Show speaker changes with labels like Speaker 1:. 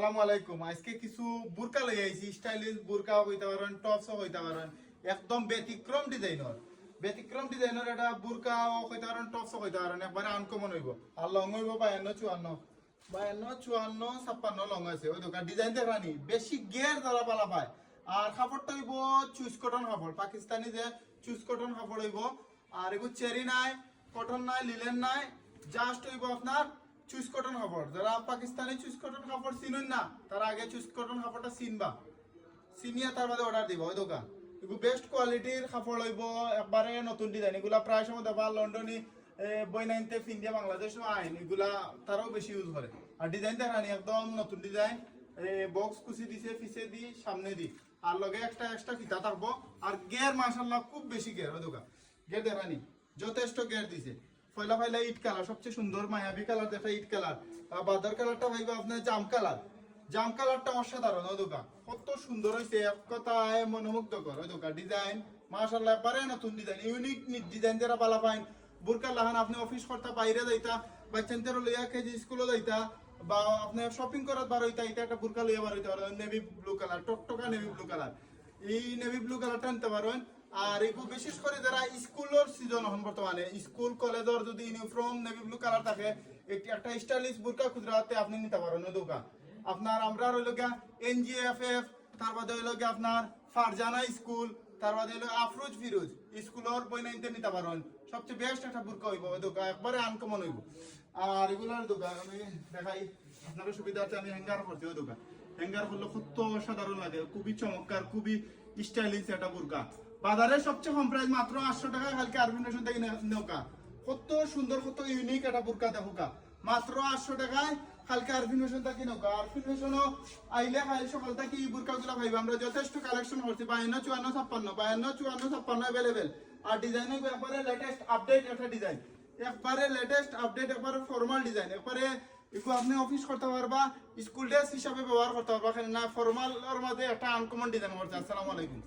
Speaker 1: আসসালামু আলাইকুম। আজকে কিছু বুরকা লই আইছি, স্টাইলিশ বুরকা হইতে পারেন, টপসও হইতে পারেন, একদম ব্যতিক্রম ডিজাইনের এটা বুরকা হইতে পারেন, টপসও হইতে পারেন, একবারে আনকমন হইব। আর লং হইব 52 54 লং আছে। ওই দোকান ডিজাইন দেখানি বেশি গের দ্বারা পালা পায়। আর কাপড়টা হইব চুজ কটন কাপড়, পাকিস্তানি যে চুজ কটন কাপড় হইব। আর এগুলো চেরি নাই, কটন নাই, লিলেন নাই, জাস্ট হইব আপনার চুজ কটন কাপড়। যারা পাকিস্তানি চুজ কটন কাপড় চিনুন না, তারা আগে চুজ কটন কাপড়টা চিনবা, চিনিয়া তার বাদে অর্ডার দিবা। ওই দোকান এগুলো বেস্ট কোয়ালিটির কাপড় হইব, একবারে নতুন ডিজাইন। এগুলা প্রায় সময় দেবা লন্ডনী বই নাইনতে ইন্ডিয়া বাংলাদেশ আইন, এগুলা তারাও বেশি ইউজ করে। আর ডিজাইন দেখানি একদম নতুন ডিজাইন, বক্স কুচি দিছে, পিছে দি, সামনে দি, আর লগে একটা এক্সট্রা ফিতা থাকবো। আর গের মাশাআল্লাহ খুব বেশি গের। ওই দোকান গের দেখানি যথেষ্ট গের দিছে। পয়লা পয়লা ইট কালার, সবচেয়ে সুন্দর মায়াবী কালার দেখা ইট কালার। আর বাদার কালারটা ভাইবা আপনার জাম কালারটা অসাধারণ। ওই দোকান কত সুন্দর হয়েছে, এক কথায় মনোমুগ্ধকর। ওই দোকান ডিজাইন মাশাআল্লাহ পারে নতুন ডিজাইন, ইউনিক ডিজাইন যারা পালা পাইন। বুরকা লাহান আপনি অফিস করতে বাইরে যাইতা, বাচ্চাদের লইয়া কেজি স্কুলে যাইতা, বা আপনি শপিং করার বার হইতা, এটা একটা বুরকা লইয়া বার হইতে পারেন। নেভি ব্লু কালার, টকটকা নেভি ব্লু কালার, এই নেভি ব্লু কালারটা আনতে পারেন। আর এগুলো বিশেষ করে যারা স্কুলের সিজন এখন বর্তমানে স্কুল কলেজের যদি ইউনিফর্ম নেভি ব্লু কালার থাকে, একটা স্টাইলিশ বুরকা খুচরাতে আপনি নিতে পারেন। ওই দোকান আপনার আমরা রইল গিয়া NGFF, তার বাদে হইল গিয়া আপনার ফারজানা স্কুল, তার বাদে হইল আফরোজ ফিরোজ স্কুলের বই নাইনতে নিতে পারেন। সবচেয়ে বেস্ট একটা বুরকা হইব ওই দোকান, একবারে আনকমন হইব। আর এগুলোর দোকান আমি দেখাই, আপনার সুবিধা আছে আমি হ্যাঙ্গার করছি। ওই দোকান হ্যাঙ্গার করলে কত সাধারণ লাগে, খুবই চমৎকার, খুবই স্টাইলিশ একটা বুরকা। বাজারের সবচেয়ে কম প্রাইস মাত্র 800 টাকা, কালকে আরবিনেশন থেকে নৌকা। কত সুন্দর, কত ইউনিক একটা বুরকা দেখোকা, মাত্র 800 টাকায় কালকে আরবিনেশন থেকে নৌকা। আরবিনেশনও আইলে খাইলে সকাল থেকে এই বুরকা গুলা পাইবা। আমরা যথেষ্ট কালেকশন করছি, 52 54 56 অ্যাভেলেবেল। আর ডিজাইন একবারে লেটেস্ট আপডেট একটা ডিজাইন, একবারে লেটেস্ট আপডেট, একবারে ফর্মাল ডিজাইন, একবারে এগুলো আপনি অফিস করতে পারবা, স্কুল ড্রেস হিসাবে ব্যবহার করতে পারবা। না ফর্মাল মাঝে একটা আনকমন ডিজাইন করছে। আসসালামু আলাইকুম।